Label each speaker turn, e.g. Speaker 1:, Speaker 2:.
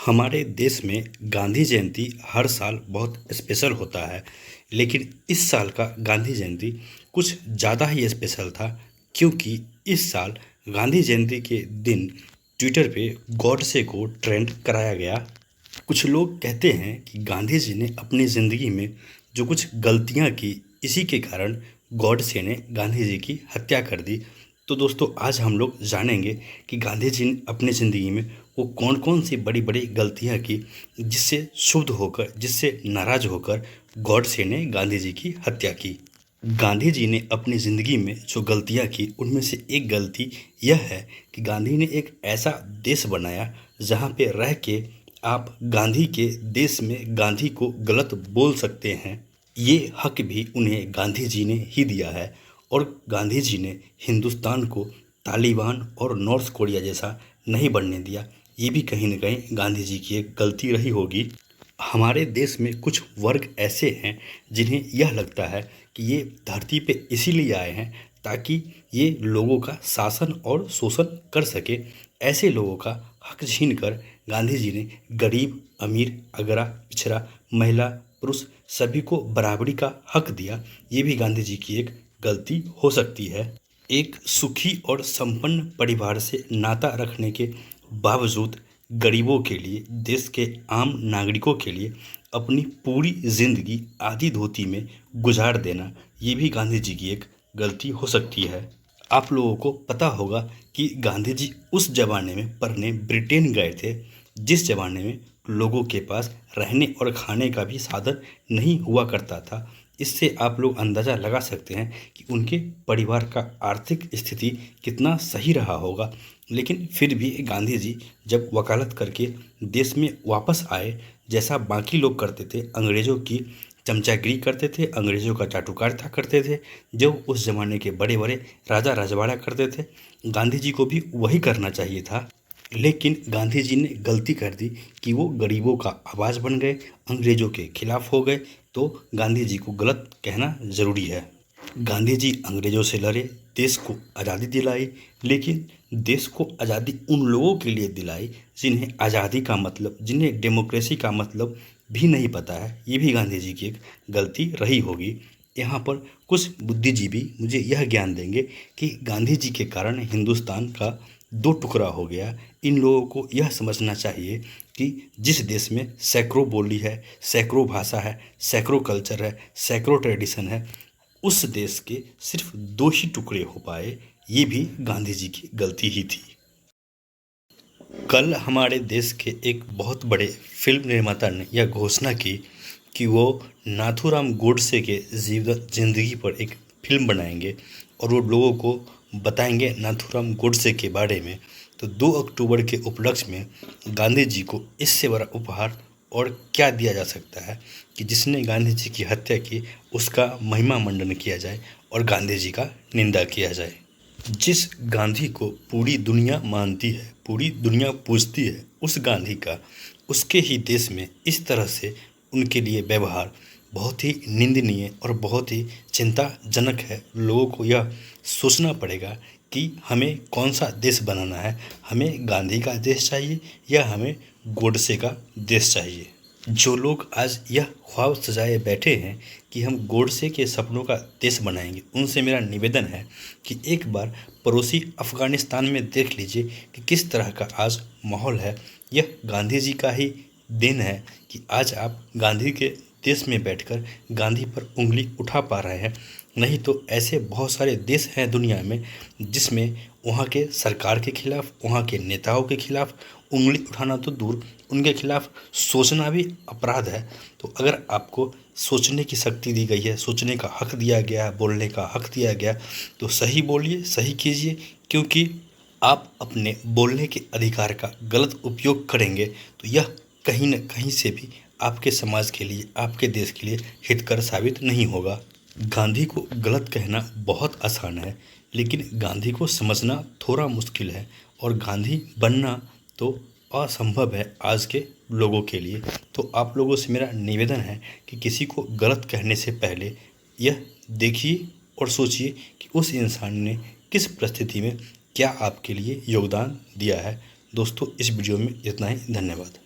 Speaker 1: हमारे देश में गांधी जयंती हर साल बहुत स्पेशल होता है। लेकिन इस साल का गांधी जयंती कुछ ज़्यादा ही स्पेशल था, क्योंकि इस साल गांधी जयंती के दिन ट्विटर पे गॉडसे को ट्रेंड कराया गया। कुछ लोग कहते हैं कि गांधी जी ने अपनी ज़िंदगी में जो कुछ गलतियां की, इसी के कारण गॉडसे ने गांधी जी की हत्या कर दी। तो दोस्तों, आज हम लोग जानेंगे कि गांधी जी ने अपनी ज़िंदगी में वो कौन कौन सी बड़ी बड़ी गलतियां की, जिससे क्षुब्ध होकर, जिससे नाराज होकर गॉडसे ने गांधी जी की हत्या की। गांधी जी ने अपनी ज़िंदगी में जो गलतियां की, उनमें से एक गलती यह है कि गांधी ने एक ऐसा देश बनाया जहां पे रह के आप गांधी के देश में गांधी को गलत बोल सकते हैं। ये हक भी उन्हें गांधी जी ने ही दिया है। और गांधी जी ने हिंदुस्तान को तालिबान और नॉर्थ कोरिया जैसा नहीं बनने दिया। ये भी कहीं ना कहीं गांधी जी की एक गलती रही होगी। हमारे देश में कुछ वर्ग ऐसे हैं जिन्हें यह लगता है कि ये धरती पे इसीलिए आए हैं ताकि ये लोगों का शासन और शोषण कर सके। ऐसे लोगों का हक छीन कर गांधी जी ने गरीब, अमीर, अगरा, पिछड़ा, महिला, पुरुष सभी को बराबरी का हक दिया। ये भी गांधी जी की एक गलती हो सकती है। एक सुखी और संपन्न परिवार से नाता रखने के बावजूद गरीबों के लिए, देश के आम नागरिकों के लिए अपनी पूरी जिंदगी आधी धोती में गुजार देना, ये भी गांधी जी की एक गलती हो सकती है। आप लोगों को पता होगा कि गांधी जी उस जमाने में पढ़ने ब्रिटेन गए थे, जिस जमाने में लोगों के पास रहने और खाने का भी साधन नहीं हुआ करता था। इससे आप लोग अंदाज़ा लगा सकते हैं कि उनके परिवार का आर्थिक स्थिति कितना सही रहा होगा। लेकिन फिर भी गांधी जी जब वकालत करके देश में वापस आए, जैसा बाकी लोग करते थे, अंग्रेज़ों की चमचागिरी करते थे, अंग्रेज़ों का चाटुकारिता करते थे, जो उस ज़माने के बड़े बड़े राजा रजवाड़ा करते थे, गांधी जी को भी वही करना चाहिए था। लेकिन गांधी जी ने गलती कर दी कि वो गरीबों का आवाज़ बन गए, अंग्रेज़ों के खिलाफ हो गए। तो गांधी जी को गलत कहना ज़रूरी है। गांधी जी अंग्रेज़ों से लड़े, देश को आज़ादी दिलाई, लेकिन देश को आज़ादी उन लोगों के लिए दिलाई जिन्हें आज़ादी का मतलब, जिन्हें डेमोक्रेसी का मतलब भी नहीं पता है। ये भी गांधी जी की एक गलती रही होगी। यहाँ पर कुछ बुद्धिजीवी मुझे यह ज्ञान देंगे कि गांधी जी के कारण हिंदुस्तान का दो टुकड़ा हो गया। इन लोगों को यह समझना चाहिए कि जिस देश में सैकड़ों बोली है, सैकड़ों भाषा है, सैकड़ों कल्चर है, सैकड़ों ट्रेडिशन है, उस देश के सिर्फ दो ही टुकड़े हो पाए। ये भी गांधी जी की गलती ही थी। कल हमारे देश के एक बहुत बड़े फिल्म निर्माता ने यह घोषणा की कि वो नाथूराम गोडसे के जिंदगी पर एक फिल्म बनाएंगे और वो लोगों को बताएंगे नाथूराम गोडसे के बारे में। तो 2 अक्टूबर के उपलक्ष्य में गांधी जी को इससे बड़ा उपहार और क्या दिया जा सकता है कि जिसने गांधी जी की हत्या की, उसका महिमा मंडन किया जाए और गांधी जी का निंदा किया जाए। जिस गांधी को पूरी दुनिया मानती है, पूरी दुनिया पूजती है, उस गांधी का उसके ही देश में इस तरह से उनके लिए व्यवहार बहुत ही निंदनीय और बहुत ही चिंताजनक है। लोगों को यह सोचना पड़ेगा कि हमें कौन सा देश बनाना है। हमें गांधी का देश चाहिए या हमें गोडसे का देश चाहिए। जो लोग आज यह ख्वाब सजाए बैठे हैं कि हम गोडसे के सपनों का देश बनाएंगे, उनसे मेरा निवेदन है कि एक बार पड़ोसी अफ़गानिस्तान में देख लीजिए कि किस तरह का आज माहौल है। यह गांधी जी का ही देन है कि आज आप गांधी के देश में बैठकर गांधी पर उंगली उठा पा रहे हैं। नहीं तो ऐसे बहुत सारे देश हैं दुनिया में जिसमें वहाँ के सरकार के खिलाफ, वहाँ के नेताओं के खिलाफ उंगली उठाना तो दूर, उनके खिलाफ सोचना भी अपराध है। तो अगर आपको सोचने की शक्ति दी गई है, सोचने का हक दिया गया है, बोलने का हक दिया गया, तो सही बोलिए, सही कीजिए। क्योंकि आप अपने बोलने के अधिकार का गलत उपयोग करेंगे तो यह कहीं न कहीं से भी आपके समाज के लिए, आपके देश के लिए हितकर साबित नहीं होगा। गांधी को गलत कहना बहुत आसान है, लेकिन गांधी को समझना थोड़ा मुश्किल है और गांधी बनना तो असंभव है आज के लोगों के लिए। तो आप लोगों से मेरा निवेदन है कि किसी को गलत कहने से पहले यह देखिए और सोचिए कि उस इंसान ने किस परिस्थिति में क्या आपके लिए योगदान दिया है। दोस्तों, इस वीडियो में इतना ही। धन्यवाद।